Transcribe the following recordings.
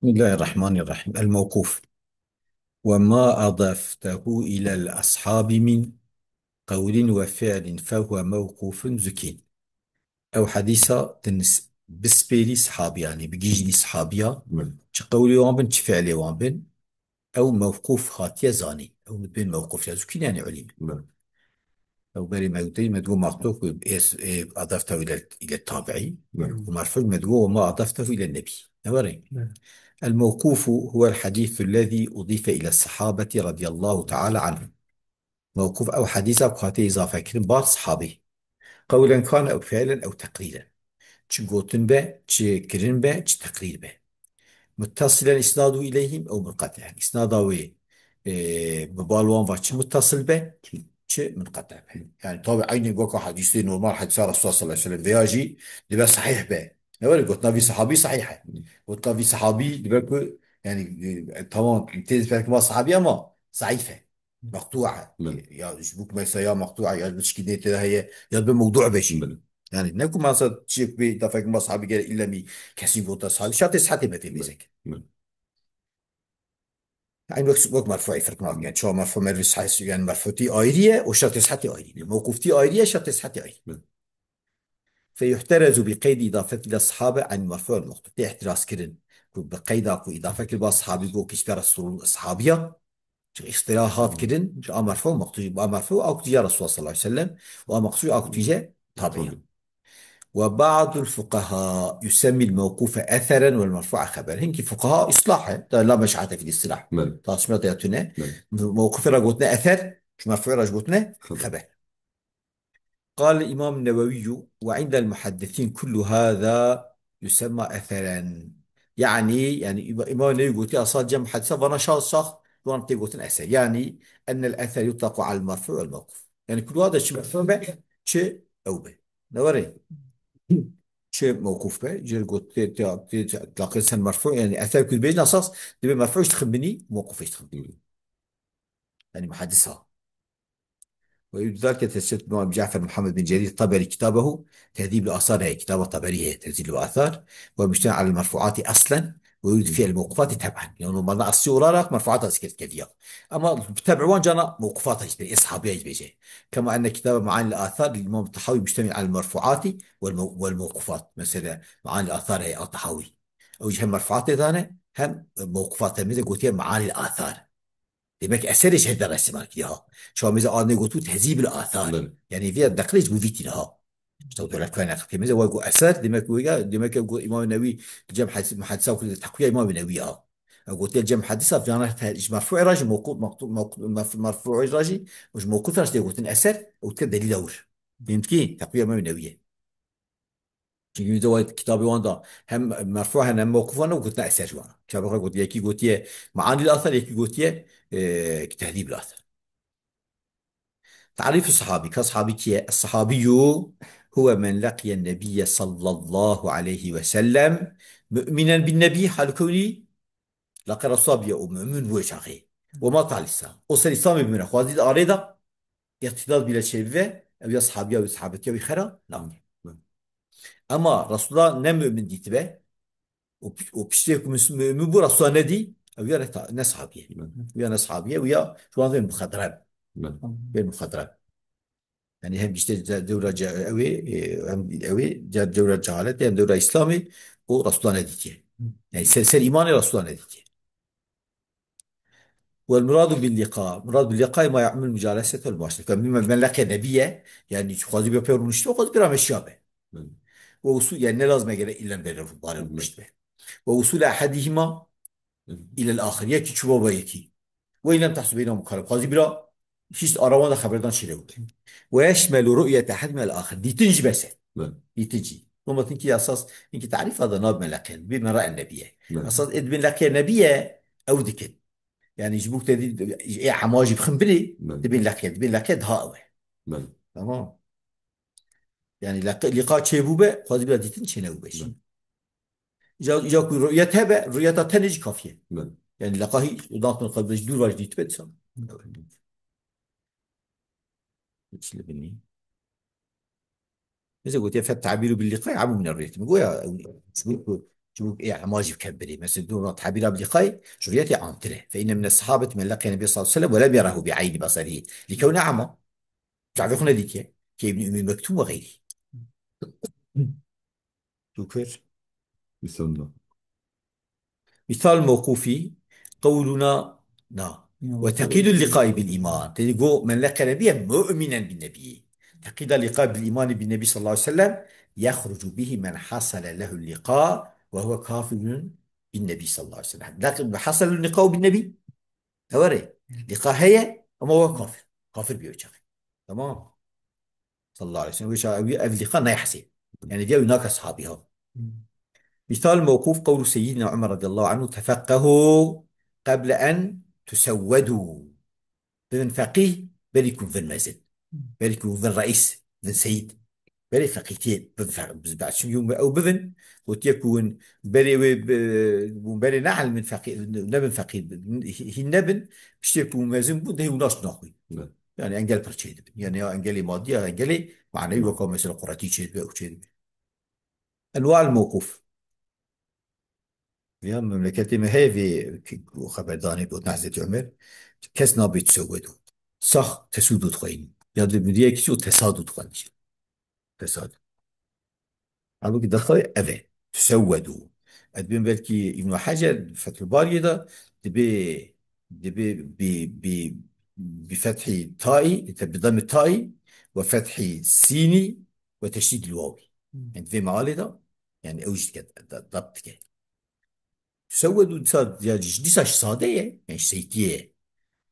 بسم الله الرحمن الرحيم. الموقوف: وما أضفته إلى الأصحاب من قول وفعل فهو موقوف زكين. أو حديثة تنس بسبيلي صحابي، يعني بجيجلي صحابية تقولي وانبن تفعلي وانبن، أو موقوف خاتية زاني، أو بين موقوف يا زكين يعني عليم. أو بالي ما يدري مدعو مخطوف أضفته إلى التابعي، ومرفوع مدعو وما أضفته إلى النبي. نوري. الموقوف هو الحديث الذي أضيف إلى الصحابة رضي الله تعالى عنهم. موقوف أو حديث بخاتي إضافة كلمة بار صحابي، قولا كان أو فعلا أو تقريرا، تشقوتن به تشكرن به تقرير به، متصلا إسناده إليهم أو منقطعا. إسناده ببالوان فاتش متصل به منقطع به. يعني طبعا عيني بوكا حديثي نورمال حديث رسول صلى الله عليه وسلم بياجي دبا صحيح به. نقول قلت في صحابي صحيحة، قلت في صحابي دبا يعني طبعا امتياز فيك ما صحابي أما ضعيفة مقطوعة. يا جبوك ما يا مقطوعة يا مش كده هي يا بموضوع بشي. يعني نكو ما صار شيء بي دفعك ما صحابي قال إلا مي كسي قلت صحابي شاطر صحتي ما تميزك. يعني وقت مرفوع يفرق معك، يعني شو مرفوع مرفوع حيث يعني مرفوعتي آيرية وشرط صحتي آيرية، موقوفتي آيرية شرط صحتي آيرية. فيحترز بقيد إضافة إلى الصحابة عن المرفوع المخطوط. احتراز كرن بقيد أكو إضافة كل الصحابي جو كشبر الصحابية اصطلاحات كرن مرفوع مخطوط مرفوع أو تجاه رسول صلى الله عليه وسلم، ومقصود أو تجاه تابعين. وبعض الفقهاء يسمي الموقوف أثرا والمرفوع خبرا. هنك فقهاء إصلاح لا مشعة في الاصطلاح. تصميت ياتنا موقوف رجوتنا أثر، مرفوع رجوتنا خبر. قال الإمام النووي: وعند المحدثين كل هذا يسمى أثرا. يعني الإمام النووي يقول أصلا جمع حدثة وانا شخص وانا تقول أثر، يعني أن الأثر يطلق على المرفوع والموقوف. يعني كل هذا شيء مرفوع به شيء أو به. نوري شيء موقوف به جير قلت تلاقي لسان مرفوع، يعني اثر كل بين اساس تبي مرفوع يتخبني موقوف يتخبني، يعني محدثها. ولذلك تسجيل ابن أبي جعفر محمد بن جرير الطبري كتابه تهذيب الآثار، هي كتاب الطبري هي تهذيب الآثار، ومجتمع على المرفوعات أصلا ويريد فيها الموقوفات تبعا. يعني ما السورة لك مرفوعات سكت كذا، أما تبعوان جانا موقوفات يجبي إصحابي يجبي. كما أن كتاب معاني الآثار للإمام الطحاوي مشتمل على المرفوعات والموقوفات. مثلا معاني الآثار هي الطحاوي، أو هم مرفوعات ثانية هم موقوفات، مثل قلت معاني الآثار. demek eseri şeyden resmen ya. Şu an mesela anne götü tehzib athar. Yani via dakliş bu vitinaha. İşte o da kaynak. Mesela o eser demek bu ya demek ki İmam Nevi cem hadise وكل تقوية إمام النووي قلت الجم حديثة في أنا مرفوع راجي موقوف مرفوع راجي مش موقوف راجي قلت أثر وكذا دليل أور. فهمت كي تقوية إمام النووي. Çünkü de o kitabı onda hem merfu hem mevkuf ona قلت أثر جوانا. كتابه قلت يكي قلت معاني الأثر يكي قلت تهذيب الأثر. تعريف الصحابي كصحابي كي الصحابي هو من لقي النبي صلى الله عليه وسلم مؤمنا بالنبي حال كوني لقي الصحابي ومؤمن وجهه ومات على الإسلام وصل الإسلام بمن أخواتي الأريضة ارتداد بلا شيء أو يا صحابي أو صحابتي أو خيرا نعم. أما رسول الله نم مؤمن دي تبع وبشتيك مؤمن بو رسول الله ندي أو يا ناس صحابي ويا ناس صحابي ويا شو هذا المخدرات بين المخدرات. يعني هم işte دولة قوي هم قوي دولة جهالة هم دولة إسلامي ورسول الله نديتي، يعني سلسلة إيماني رسول الله نديتي. والمراد باللقاء، مراد باللقاء ما يعمل مجالسة والمعاشرة. فمن لقي نبيه يعني قاضي بيبيرون işte o قاضي بيرامش شابه. ووصول يعني لازم يجري إلا بين الضارب المشتبه. ووصول أحدهما إلى الآخر يكي شو يكي، وإن لم تحصل بينهم مخالفة قاضي بلا فيش أراوانا خبردان شيء. ويشمل رؤية أحدهما الآخر دي تنجي بس يتجي هم تنكي أساس إنك تعرف هذا ناب من لقين بما رأى النبي أساس إد من لقي النبي أو ذكر، يعني يجيبوك تدي إيه حماجي بخنبري تبين لقين هاوي تمام. يعني لقاء شيبوبة قاضي بلا ديتن شنو بيش جاكو رؤيتها بقى رؤيتها تنجي كافية. يعني لقاهي ضغط من قبل دور واجد يتبت ايش اللي بني إذا قلت يا فالتعبير باللقاء عم من الريتم يقول يا شو يعني ما جيب كبري مثل دون تعبير بلقاء شريتي عامتله، فإن من الصحابة من لقي النبي صلى الله عليه وسلم ولم يره بعين بصره لكونه أعمى. تعرفون ذيك كابن أم مكتوم وغيره. شكر. مثال. مثال موقوفي قولنا نا وتقييد اللقاء بالإيمان تقول من لقى النبي مؤمنا بالنبي، تقييد اللقاء بالإيمان بالنبي صلى الله عليه وسلم يخرج به من حصل له اللقاء وهو كافر بالنبي صلى الله عليه وسلم. لكن حصل اللقاء بالنبي هوري لقاء هي أما هو كافر، كافر بيوجه. تمام. صلى الله عليه وسلم ويش اللقاء لا يحسن، يعني دي هناك أصحابها. مثال موقوف قول سيدنا عمر رضي الله عنه تفقهوا قبل أن تسودوا. بذن فقيه بل يكون بذن مازن، بل يكون بذن رئيس بذن سيد، بل فقيتين بعد شو يوم أو بذن وتيكون بل بل نعل من فقيه نبن فقيه هي نبن مش يكون مازن بود هي وناس ناخوي. نعم. يعني انجل برشيد يعني انجلي مادية انجلي معنوي وكم مثل قراتي شيء او شيء. انواع الموقوف يا مملكتي ما هي في خبرداني بود نحزة عمر كس نابي تسودو صح تسودو تخوين يا دي بديه كيشو تسادو تخوين تسادو قالوا كده خاي أذى تسودوا أدبين بالكي ابن حجر فتح الباري ده دبي بفتح تائي بضم التائي وفتح السيني وتشديد الواو، يعني في معالي ده يعني أوجد كده ضبط كده تسودوا صاد يعني دي ساش صادية يعني سيتية،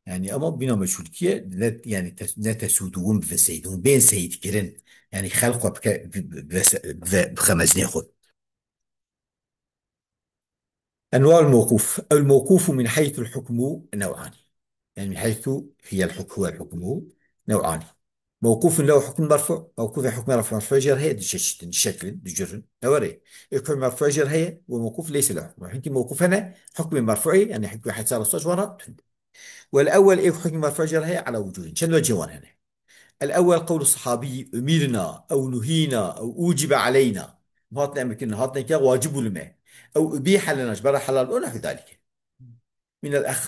يعني أما بنا مشروكية لا يعني لا تسودون بفسيدون بين سيد كرن يعني خلقه بخمس ناخذ. أنواع الموقوف. الموقوف من حيث الحكم نوعان، يعني من حيث هي الحكم هو الحكم نوعان. موقوف له حكم مرفوع، موقوف حكم مرفوع جر هي الشكل بجر نوري يكون مرفوع جر هي وموقوف ليس له حكم. حكم موقوف هنا حكم مرفوع يعني حكم حتى على الصوت ورا. والأول إيه حكم مرفوع جر هي على وجوه شنو الجوان هنا. الأول قول الصحابي أمرنا أو نهينا أو أوجب علينا، هاتنا أمريكنا هاتنا كا واجب لما أو أبيح لنا جبر حلال ونحو ذلك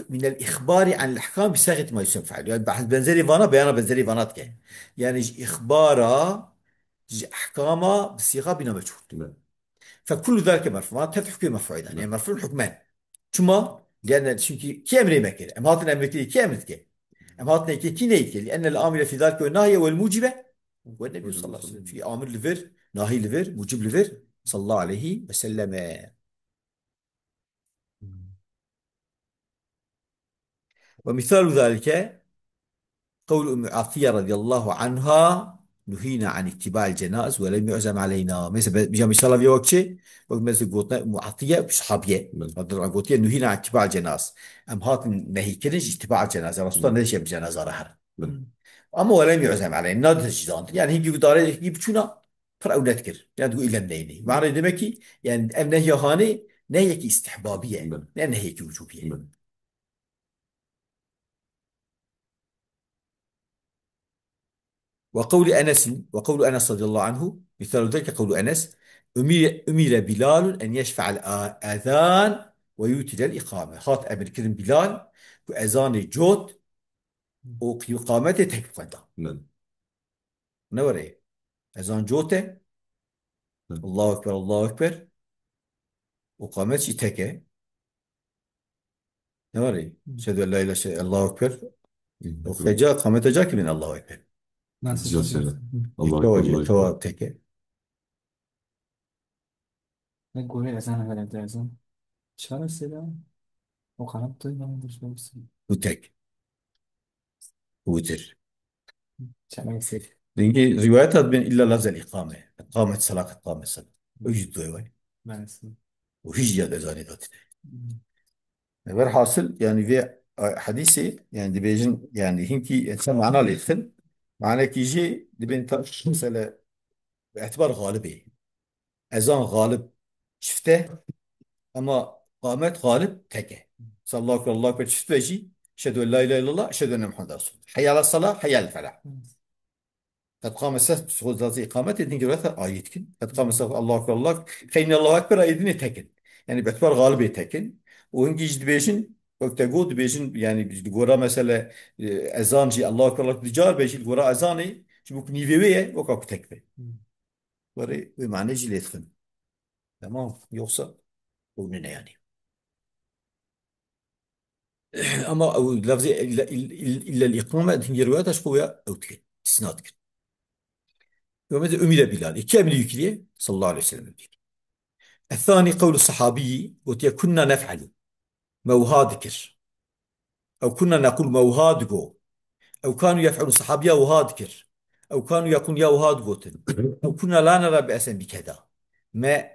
من الإخبار عن الأحكام بصيغة ما يسمى فعل، يعني بحث بنزلي فانا بيانا بنزلي فانات كه يعني إخبارا أحكاما بصيغة بنا مجهول. نعم. فكل ذلك مرفوع تحت حكم مرفوع يعني نعم. مرفوع حكمان. ثم لأن شنكي كي أمري ما كده أم هاتنا أمريكي كي أمرت كده أم هاتنا كي نيك لأن الآمر في ذلك والنهي والموجبة والنبي صلى الله عليه وسلم في آمر لفر ناهي لفر موجب لفر صلى الله عليه وسلم. ومثال ذلك قول أم عطية رضي الله عنها نهينا عن اتباع الجنائز ولم يعزم علينا مثل بيجا مثال في وقت شيء وقت مثل قلنا أم عطية صحابية نعم. رضي الله عنها قلت نهينا عن اتباع الجنائز أم هات نهي كنج اتباع الجنازة رسول الله ليش بجنازة رحر نعم. أما ولم يعزم علينا نادر الجدان يعني هيجي قداري يجي بتشونا فرأو نذكر يعني تقول إلى النيني معنى دمكي يعني أم نهي هاني نهيك استحبابية نعم. لأن نهيك وجوبية. نعم. وقول أنس رضي الله عنه مثال ذلك قول أنس أمر بلال أن يشفع الآذان ويوتر الإقامة. هات أمر كلم بلال وأذان جوت وإقامته تكفندا نعم. نوري أذان جوته نعم. الله أكبر الله أكبر وقامتش تكه نوري أشهد أن لا إله إلا الله أكبر وخجا قامت جاك من الله أكبر جلسة. الله أكبر تو الله تو أكبر. تكه نقول لك أنا هذا الجهاز شهر السنة وقربت إلى شهر السنة وتك وتر. شهر السنة دي روايات بين إلا لازم الإقامة إقامة صلاة إقامة صلاة ويجد دوي مع السنة وهيج يد أذاني ذات. غير حاصل يعني في حديثي يعني دي بيجن يعني هنكي إنسان معنا اللي يدخل معنا كيجي دي بين مثلا باعتبار غالبي أذان غالب شفته أما قامت غالب تكه صلى الله عليه الله أكبر شفت بيجي أشهد أن لا إله إلا الله أشهد أن محمد رسول الله حي على الصلاة حي على الفلاح. قد قام الساعة بشغل ذات إقامة إذن قرأت آيتكن قد قام الساعة الله أكبر الله خيرنا الله أكبر أيدين تكن يعني باعتبار غالبية تكن وهنجي دبيجن وقت جو دبيجن يعني بيجي مثلا اذان جي الله اكبر الله دجار بيجي الجورا اذاني شبوك نيفيوية وكاك تكبه وري بمعنى جي ليتخن تمام يوصل وننا يعني اما او لفظي الا الاقامه هي روايه قويه او تكن استثناء تكن ومثل امير بلال كي امر يكريه صلى الله عليه وسلم. الثاني قول الصحابي قلت كنا نفعل موها ذكر او كنا نقول موها دقو او كانوا يفعلون الصحابيه وها ذكر او كانوا يقولون يا وها دقوتن او كنا لا نرى بأسا بكذا ما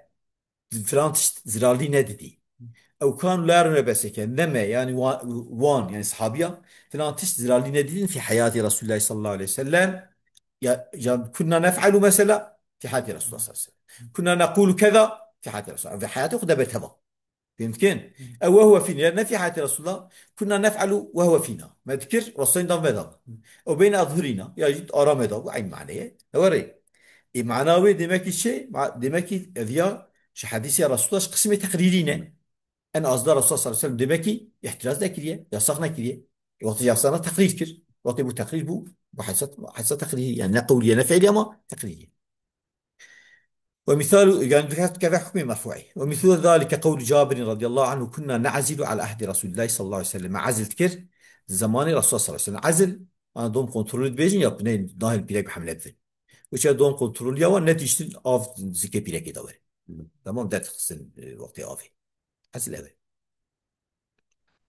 فلان زرالي نددي او كانوا لا يرون بأسا نما يعني وان يعني صحابيه فلان زرالي نددين في حياه رسول الله صلى الله عليه وسلم كنا نفعل مثلا في حياة رسول الله صلى الله عليه وسلم كنا نقول كذا في حياة رسول الله في حياته قد بتبع يمكن أو وهو فينا لأن في حياة رسول الله كنا نفعل وهو فينا ما ذكر رسولنا ماذا أو بين أظهرنا يجد أرى ماذا وعين معناه وري معناه دمك الشيء دمك ذيا حديث يا رسول الله قسم تقريرنا أن أصدر رسول الله صلى الله عليه وسلم دمك احتراز ذكرية يصغنا كريه وقت يصغنا تقرير كر وقت بو تقرير بو وحسب تقريري يعني قولي أنا فعلي أما تقريري ومثال يعني كذا حكم مرفوعي ومثل ذلك قول جابر رضي الله عنه كنا نعزل على عهد رسول الله صلى الله عليه وسلم عزل تكر زمان الرسول صلى الله عليه وسلم عزل أنا دوم كنترول بيجن يا بنين ظاهر بيلاك بحملة ذي وش دون كنترول يا والنتيجة أوف زكي بيلاك دور تمام ده تخصن وقت أوفي عزل هذا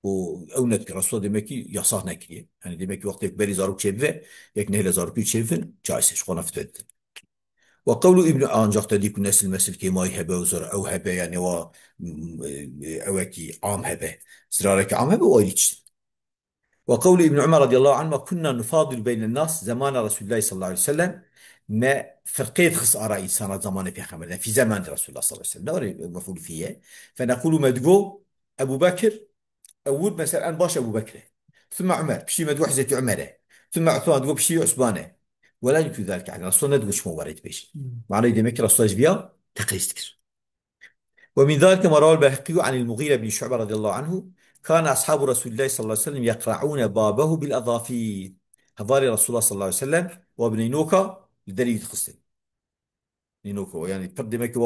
أو نذكر رسول دمكي يصاحنا كريه يعني دمكي وقت يكبر زاروك شبه يك نهلا زاروك شبه جايسش خنا فتد وقول ابن أنجح تديك الناس المثل كما يهبه وزر أو هبه يعني و أوكي عام هبه زرارك عام هبه ويريتش وقول ابن عمر رضي الله عنه كنا نفاضل بين الناس زمان رسول الله صلى الله عليه وسلم ما فرقيت خص آراء إنسان زمان في خمر في زمان رسول الله صلى الله عليه وسلم دوري مفعول فيه فنقول مدقو أبو بكر أول مثلا أنا باش أبو بكر ثم عمر بشي مدوح زيت عمره ثم عثمان تقول بشي عثمانه ولا يمكن ذلك يعني رسول ندوش شو وريت بيش معناه يدمك رسول بيا تقيستك ومن ذلك ما روى البيهقي عن المغيرة بن شعبة رضي الله عنه كان أصحاب رسول الله صلى الله عليه وسلم يقرعون بابه بالأظافير هذاري رسول الله صلى الله عليه وسلم وابن نوكا لدليل يتخصن نوكا يعني تقدمك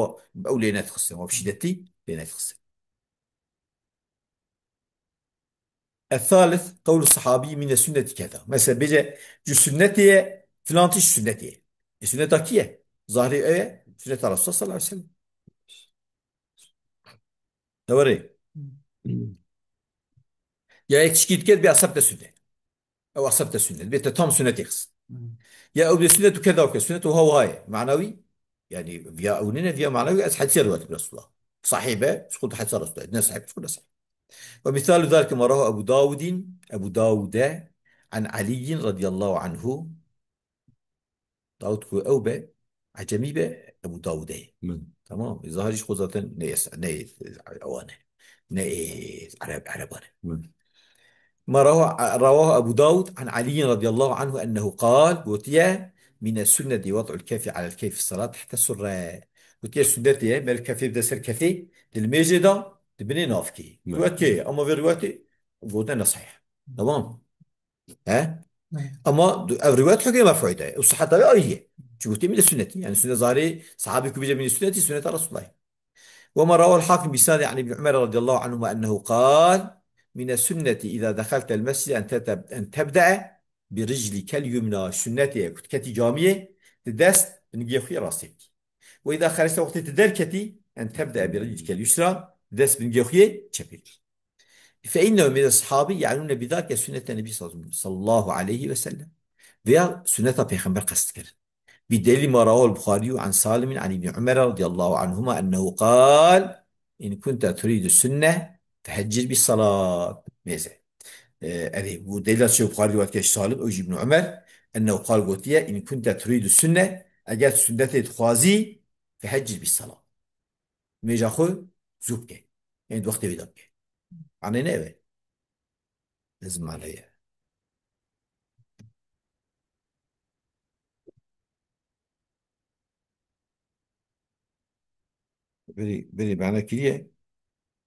أو لينات تخصن وبشدتي لينات تخصن الثالث قول الصحابي من السنة كذا مثلا بيجي جو سنتي فلان تيش سنتي السنة كيه ظاهري ايه سنة الرسول صلى الله عليه وسلم دوري يا تشكيل كده بأصبت السنة أو أصبت السنة بيت تام سنة يخص يا أو سنة كذا وكذا سنة وهو هاي معنوي يعني فيا أوننا فيا معنوي أس حديث الوقت برسول الله صحيحة مش قلت حديث الرسول الناس صحيح مش كلها صحيح ومثال ذلك ما رواه أبو داود عن علي رضي الله عنه داود كو او به عجمي به ابو داوود من تمام ظاهرش خود نيس نيس اوانه نيس عربانه من ما رواه ابو داود عن علي رضي الله عنه انه قال قوتيا من السنة وضع الكاف على الكيف في الصلاة حتى السرة قوتيا السنة من الكاف بدأ سر كافي الميجدة تبني نافكي من رواتي اما في رواتي قوتنا صحيح تمام ها اما الروايات حكي مرفوعه والصحة هي شو قلت من السنة يعني السنة ظاهري صحابي كبيرة من السنة سنة رسول الله وما رواه الحاكم بسند عن ابن عمر رضي الله عنهما أنه قال من السنة إذا دخلت المسجد أن تبدأ برجلك اليمنى سنة كتي جامية تدست نجي في راسك وإذا خرجت وقت تدركتي أن تبدأ برجلك اليسرى تدست بنجي في شبيك فإنه من الصحابي يعنون بذلك سنة النبي صلى الله عليه وسلم veya sünnet peygamber kastedilir. بدليل ما رواه البخاري عن سالم عن ابن عمر رضي الله عنهما أنه قال إن كنت تريد السنة فهجر بالصلاة ماذا هذه ودليل شيء البخاري وكاش سالم أو ابن عمر أنه قال قلت إن كنت تريد السنة أجل السنة تخوازي فهجر بالصلاة ميجا خو زوبك يعني وقت بدك عني نبي لازم عليها بري بري معنى كده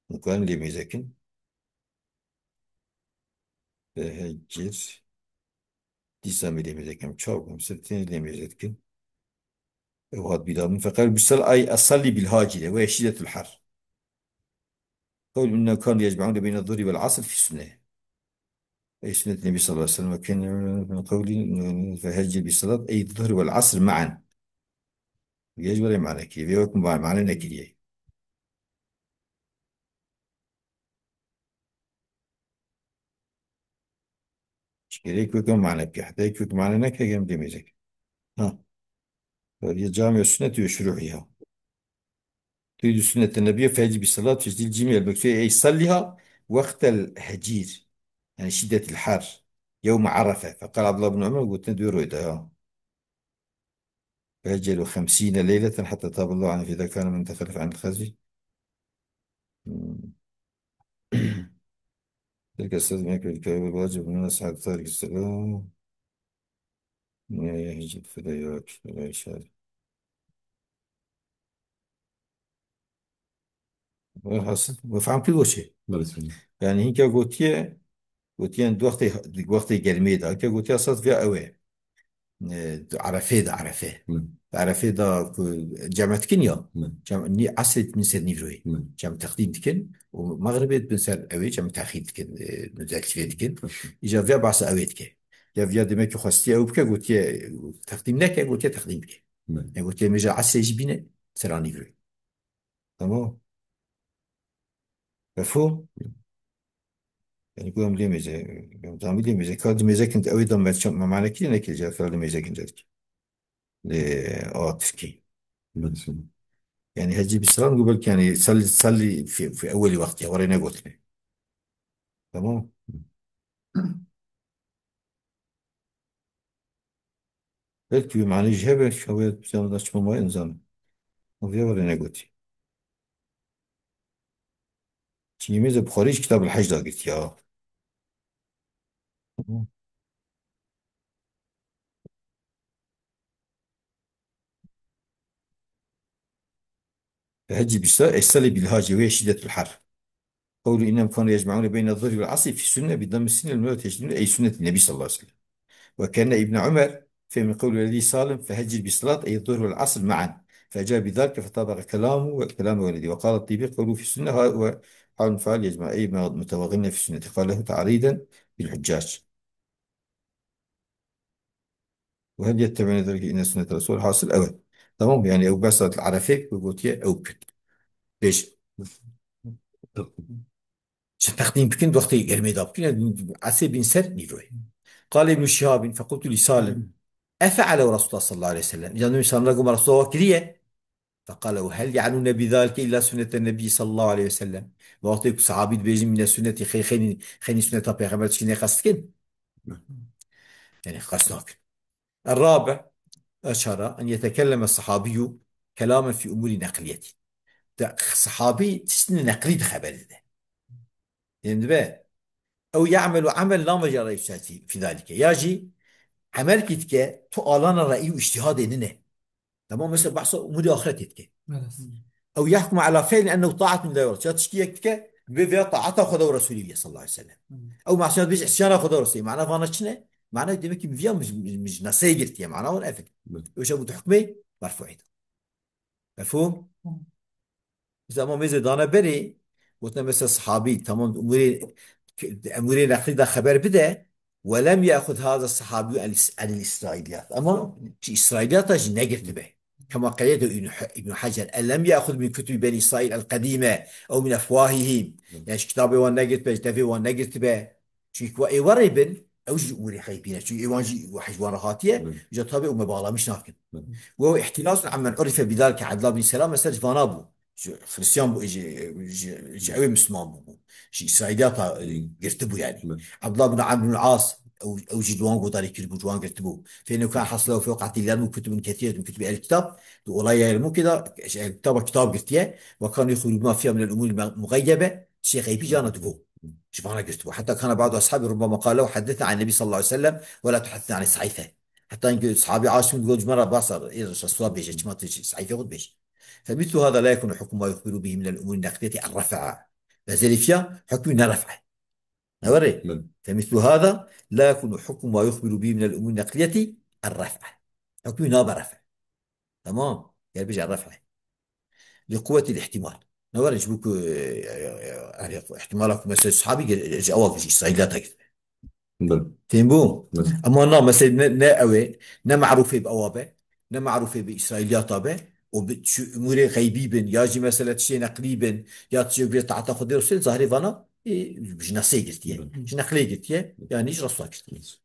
وكان لي ميزاكن فهجر ديسام لي ميزاكن تشاو ستين لي ميزاكن وهاد بلا فقال بسال أي أصلي بالهاجرة وهي شدة الحر قول إنه كانوا يجمعون بين الظهر والعصر في السنة أي سنة النبي صلى الله عليه وسلم كان من قول فهجر بالصلاة أي الظهر والعصر معا يجب ولا معنى كيف يكون معنى نكريه شكريك يكون معنى كي حتى يكون معنى نكره يم دميزك ها هذه جامع السنة وشروحها تريد سنة النبي فيجب الصلاة تجديد الجميع المكفية أي صليها وقت الهجير يعني شدة الحر يوم عرفة فقال عبد الله بن عمر قلت ندير رويدا فهجلوا 50 ليلة حتى تاب الله عنه إذا كان من تخلف عن الخزي تلك السنة من يكفي الكتاب الواجب من الناس حتى تارك السلام يهجد فلا يشارك وفهم كل شيء برسول يعني هيك قوتيه قوتيان وقت قلمي دا هيك قوتيه صارت فيها قوي عرفه دا عرفه نعم عرفه دا جامعة كينيا نعم جامعة عصر من سر نيفروي نعم جامعة تقديم تكن ومغربية بن سر قوي جامعة تأخير تكن نزال فيه تكن إجا فيها بعض قوي تكن يا فيها دمك خاصتي أو بك قوتيه تقديم نك قوتيه تقديم بك نعم يعني قوتيه مجا عصر يجبينه سر نيفروي تمام مفهوم يعني يقول لي ميزة دام لي ميزة كارد ميزة كنت أوي دام ما معنى كده نكيل جا كارد ميزة كنت ذلك تفكي برسول يعني هجي بالسلام قبل يعني صلي في أول وقت يا ورينا قلت لي تمام قلت معنى جهبة شوية بسيطة داشت ما إنسان وفي ورينا قلت لي شيء ميزة بخاريش كتاب الحج ده قلت يا تمام. هجي بالسلام السلي بالهاجي وهي شدة الحر قولوا إنهم كانوا يجمعون بين الظهر والعصر في السنة بضم السنة المرة يجدون أي سنة النبي صلى الله عليه وسلم وكان ابن عمر في قول ولدي سالم فهجر بالصلاة أي الظهر والعصر معا فأجاب بذلك فطابق كلامه وكلام ولدي وقال الطبي قوله في السنة هو حال فعل يجمع أي متوغلنا في السنة قال له تعريضا بالحجاج وهل يتبعون ذلك إن سنة الرسول حاصل أول تمام يعني أو بس العرفة وقوتية أو كن ليش تقديم بكن وقت الميدان بكن عسى بن سر نيروي قال ابن شهاب فقلت لسالم أفعل رسول الله صلى الله عليه وسلم إذا النبي صلى الله عليه وسلم رسول الله كريه فقالوا هل يعنون بذلك إلا سنة النبي صلى الله عليه وسلم وأعطيك صحابي بيجي من السنة خيني سنة بيغمبر تشكيني قصدكن يعني قصدك الرابع أشار أن يتكلم الصحابي كلاما في أمور نقلية صحابي تسنى نقلي خبر ده يعني بقى أو يعمل عمل لا مجال يساتي في ذلك يجي عمل كتك تؤالان رأي واجتهاد إننا تمام مثل بحث أمور آخرتك أو يحكم على فعل أنه طاعة من لا يرى تشكيك بفيا طاعته خذ رسول الله صلى الله عليه وسلم أو معصية بيج عصيان خذ رسول معناه فانا شنو معناه دمك بفيا مش نسيجرت يا معناه ولا أفل وش أبو حكمي مرفوعين مفهوم إذا ما ميزة دانا بري قلنا مثل صحابي تمام أموري نقلي خبر بده ولم يأخذ هذا الصحابي عن الإسرائيليات أما شيء إسرائيليات أجي نقلت به كما قيد ابن حجر أن لم يأخذ من كتب بني إسرائيل القديمة أو من أفواههم يعني كتابه ونقلت به تفي ونقلت به شيء وربن أو شيء أموري خيبين شيء إيوان شيء وحجوان رهاتية جا طابع ومبالا مش نافكن وهو احتراز عمن عرف بذلك عبد الله بن سلام مسج فانابو خريستيان بو اجي قوي مسلمان بو شي اسرائيليات يرتبوا يعني عبد الله بن عمرو بن العاص او جدوان قدر يكتبوا جوان يرتبوا فانه كان حصلوا في وقت اللي كتب كثير من كتب الكتاب ولا يعلموا كده كتاب قلت وكانوا يخرجون ما فيها من الامور المغيبه شيء غيبي جانا تقول شوف انا قلت حتى كان بعض اصحابي ربما قالوا حدثنا عن النبي صلى الله عليه وسلم ولا تحدثنا عن الصحيفه حتى إن أصحابي عاشوا يقول مرة باصر إيه الرسول بيجي ما تجي صحيح يقول بيجي فمثل هذا لا يكون حكم ما يخبر به من الأمور النقدية الرفع لازال فيها حكم رفعه. نوري. بل فمثل هذا لا يكون حكم ما يخبر به من الأمور النقلية الرفع، حكم ناب رفع. تمام. يعني بيجي على الرفع لقوة الاحتمال. نوري شبوك يعني احتمالك مثلا صحابي جواب إسرائيليات. بل تيمبو. بل اما نا مثلا نا اوي نا معروفه بأوابه، نا معروفه بإسرائيليات به، وبشو امور غيبي بن ياجي مثلا شيء نقلي بن، يا تشي بيت تعتقد رسول ظاهري فانا مش نسي قلت بل مش نقلي قلت يعني ايش رسول قلت.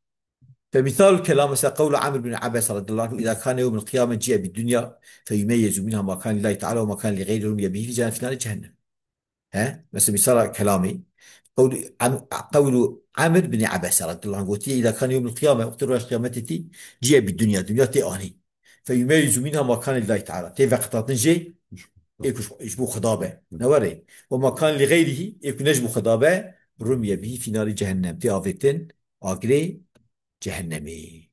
فمثال الكلام مثلا قول عامر بن عباس رضي الله عنه: اذا كان يوم القيامه جاء بالدنيا فيميز منها ما كان لله تعالى وما كان لغيره يبيه في جنة نار جهنم. ها مثلا مثال كلامي قول عامر بن عباس رضي الله عنه قلت: إذا كان يوم القيامة وقت رؤيا قيامتي جاء بالدنيا دنيا تي آني فيميز منها ما كان لله تعالى تي وقت نجي مش يشبو خضابة بل نوري، وما كان لغيره يكون نجم خضابة رمي به في نار جهنم تي آفتن آقري جهنمي.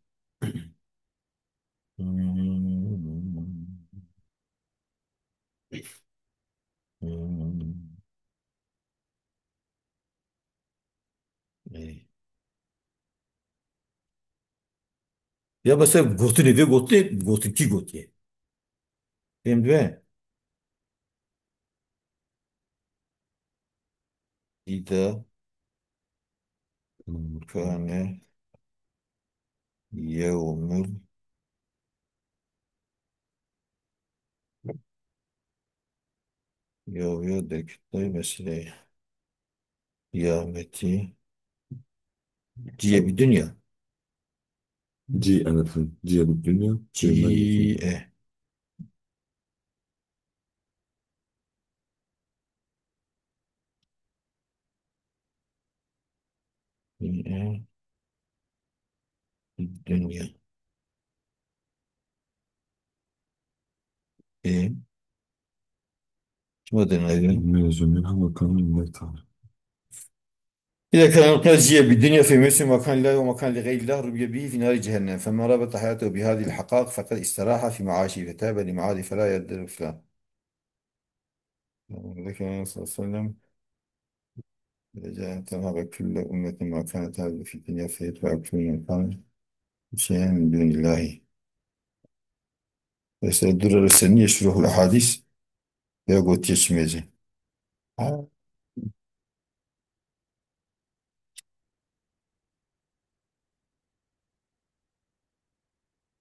Ya mesela gotun evi gotun ki got ye. Benim de İda كان يوم يومك طيب مثلا قيامتي جي بالدنيا جي أنا في جي بالدنيا يميز جي منها اه جي اه الدنيا ايه شو هذا النبي. يميز منها ما كان لله تعالى. إذا كان القياس جي بالدنيا في مثل مكان الله ومكان لغير الله رمي به في نار جهنم، فما ربط حياته بهذه الحقائق فقد استراح في معاشه فتاب لمعاد فلا يدر فلان. ذكر صلى الله عليه وسلم: إذا جاء تنهض كل أمة ما كانت هذه في الدنيا فيتبع كل من كان شيئا من دون الله. بس الدرر السنية شروح الأحاديث يقول تيشميزي.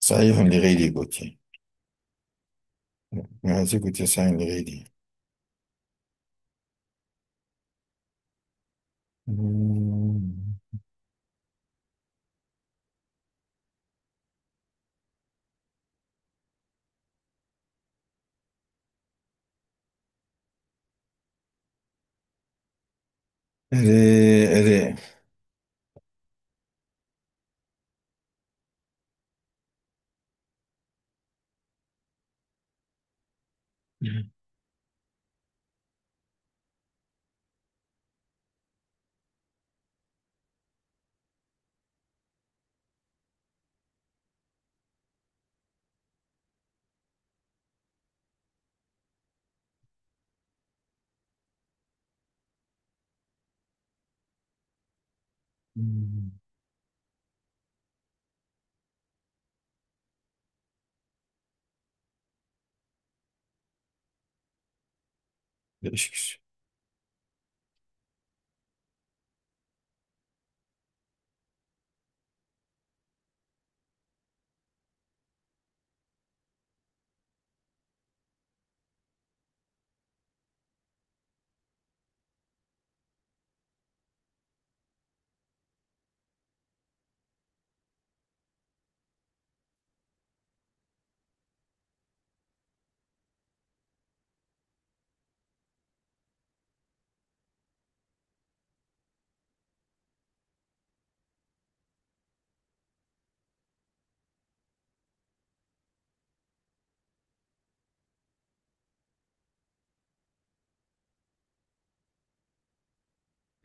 صحيح لغيري قلت، ما هذا قلت صحيح لغيري. أري أري. ليش؟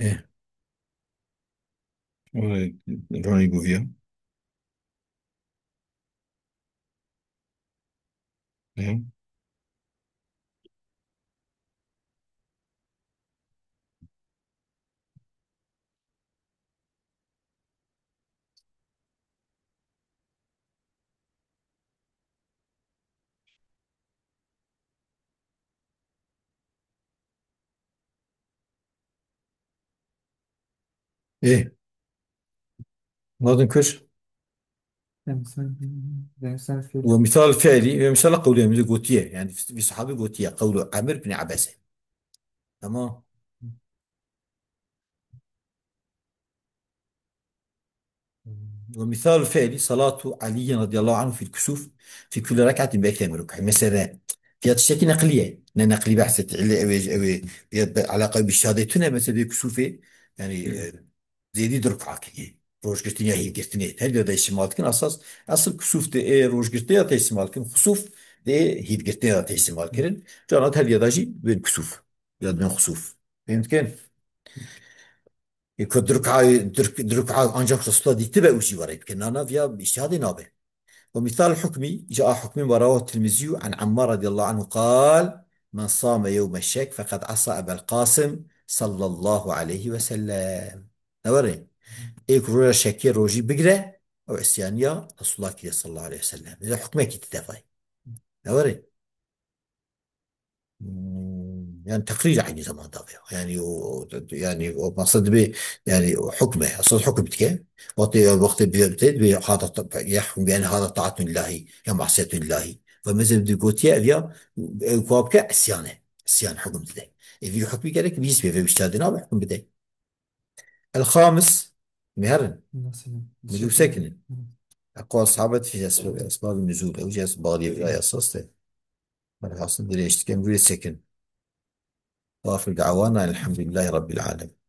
إيه. روني بوفيا. إيه. إيه ناظن كش. إنسان فيلم. ومثال فعلي مثال قولي مثل قوتية، يعني في صحابي قوتية قول عامر بن عباسة. تمام. ومثال فعلي صلاة علي رضي الله عنه في الكسوف في كل ركعة بأكثر من ركعة مثلا. في تشتكي نقلية، نقلي بحثت علاقة بالشهادتنا مثلا بكسوفة، يعني زيدي درك كي روش قرتنيا هي قرتنيا هل ده استعمال أساس أصل كسوف ده إيه روش قرتنيا تستعمال كن خسوف ده هي قرتنيا تستعمال كرن جانت هل يداجي بين كسوف يد بين خسوف. فهمت كيف؟ يكون درك أنجاك رسول دي تبع وشي وريب كنا فيها باجتهاد نابه. ومثال الحكمي جاء حكمي ورواه الترمذي عن عمار رضي الله عنه قال: من صام يوم الشك فقد عصى أبا القاسم صلى الله عليه وسلم. نوري إيك رولا شكير روجي بقرة أو عصيانية رسول الله كده صلى الله عليه وسلم إذا حكمك تتفاي. نوري يعني تقرير عيني زمان ضابط يعني يعني ومقصد به يعني حكمه أصل حكم بتك وقت بيبتد هذا يحكم بأن هذا طاعة لله يا معصية لله. فمثل بدي قلت يا كوابك عصيانه عصيان حكم بده في حكم كذلك بيسبي في بيشتادنا بحكم بده. الخامس مهرن مثلا مدو شكل. سكن أقوى الصحابة في أسباب النزول أو جاء أسباب الآية أساسا مرة حاصل ليش كان بيقول سكن. وآخر دعوانا الحمد لله رب العالمين.